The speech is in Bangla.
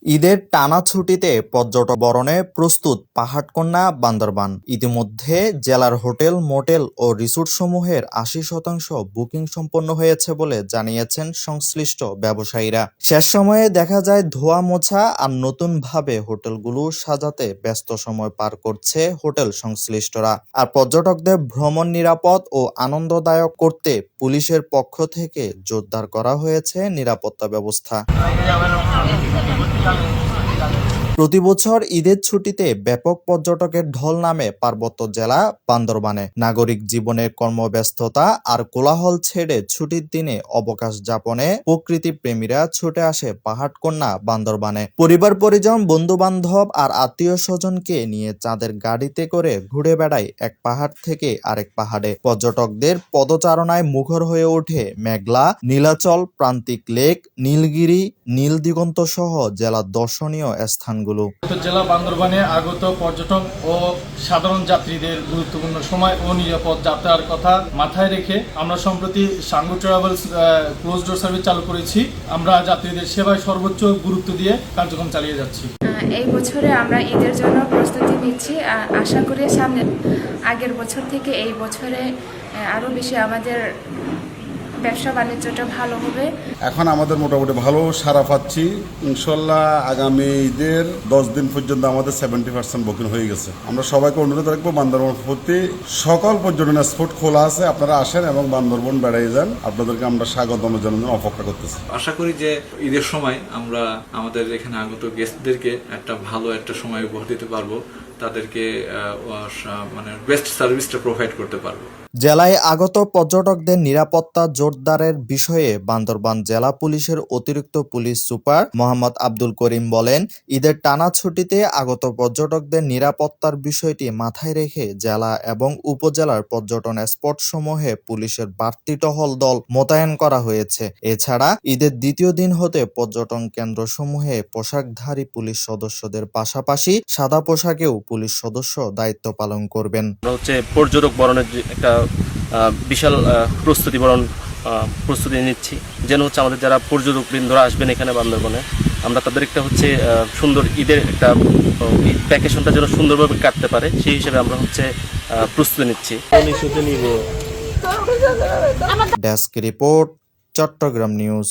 ঈদের টানা ছুটিতে পর্যটক বরণে প্রস্তুত পাহাড়কন্যা বান্দরবান। ইতিমধ্যে জেলার হোটেল, মোটেল ও রিসোর্টসমূহের ৮০% বুকিং সম্পন্ন হয়েছে বলে জানিয়েছেন সংশ্লিষ্ট ব্যবসায়ীরা। শেষ সময়ে দেখা যায় ধোয়া মোছা আর নতুনভাবে হোটেলগুলো সাজাতে ব্যস্ত সময় পার করছে হোটেল সংশ্লিষ্টরা। আর পর্যটকদের ভ্রমণ নিরাপদ ও আনন্দদায়ক করতে পুলিশের পক্ষ থেকে জোরদার করা হয়েছে নিরাপত্তা ব্যবস্থা। প্রতিবছর ঈদের ছুটিতে ব্যাপক পর্যটকের ঢল নামে পার্বত্য জেলা বান্দরবানে। নাগরিক জীবনের কর্মব্যস্ততা আর কোলাহল ছেড়ে ছুটির দিনে অবকাশ যাপনে প্রকৃতি প্রেমীরা ছুটে আসে পাহাড়কন্যা বান্দরবানে। পরিবার পরিজন, বন্ধু বান্ধব আর আত্মীয় স্বজনকে নিয়ে চাঁদের গাড়িতে করে ঘুরে বেড়ায় এক পাহাড় থেকে আরেক পাহাড়ে। পর্যটকদের পদচারণায় মুখর হয়ে ওঠে মেঘলা, নীলাচল, প্রান্তিক লেক, নীলগিরি, নীল দিগন্ত সহ জেলার দর্শনীয় স্থান। জেলা বান্দরবানে আগত পর্যটক ও সাধারণ যাত্রীদের গুরুত্বপূর্ণ সময় ও নিরাপদ যাত্রার কথা মাথায় রেখে আমরা সম্প্রতি Sangu travels close door service চালু করেছি। আমরা যাত্রীদের সেবায় সর্বোচ্চ গুরুত্ব দিয়ে কার্যক্রম চালিয়ে যাচ্ছি। এই বছরে আমরা ঈদের জন্য প্রস্তুতি নিচ্ছি। আশা করি সামনে আগের বছর থেকে এই বছরে আরো বেশি আমাদের ব্যবসা বাণিজ্যটা ভালো হবে। এখন আমাদের মোটামুটি ভালো সাড়া পাচ্ছি। ইনশাল্লাহ আগামী ঈদের 10 দিন পর্যন্ত আমাদের 70% বুকিং হয়ে গেছে। আমরা সবাইকে অনুরোধ রাখবো, বান্দরবন প্রতি সকল পর্যটন স্পট খোলা আছে, আপনারা আসেন এবং বান্দরবন বেড়াই যান। আপনাদেরকে আমরা স্বাগতম জানানোর অপেক্ষা করতেছি। আশা করি যে ঈদের সময় আমরা আমাদের এখানে আগত গেস্টদেরকে একটা ভালো একটা সময় উপহার দিতে পারবো, তাদেরকে মানে বেস্ট সার্ভিসটা প্রোভাইড করতে পারবো। জেলায় আগত পর্যটকদের নিরাপত্তা জোরদারের বিষয়ে বান্দরবান জেলা পুলিশের অতিরিক্ত পুলিশ সুপার মোহাম্মদ আব্দুল করিম বলেন, ঈদের টানা ছুটিতে আগত পর্যটকদের নিরাপত্তার বিষয়টি মাথায় রেখে জেলা এবং উপজেলার পর্যটন স্পট সমূহে পুলিশের বাড়তি টহল দল মোতায়েন করা হয়েছে। এছাড়া ঈদের দ্বিতীয় দিন হতে পর্যটন কেন্দ্রসমূহে পোশাকধারী পুলিশ সদস্যদের পাশাপাশি সাদা পোশাকেও পুলিশ সদস্য দায়িত্ব পালন করবেন। পর্যটক বরণের একটা বিশাল প্রস্তুতি নিচ্ছি, যেন আমাদের যারা পর্যটক বৃন্দরা আসবেন এখানে বান্দরবনে, আমরা তাদের একটা সুন্দর ঈদের একটা ভ্যাকেশনটা যেন সুন্দরভাবে কাটতে পারে, সেই হিসেবে আমরা প্রস্তুতি নিচ্ছি। Desk report, Chattogram news.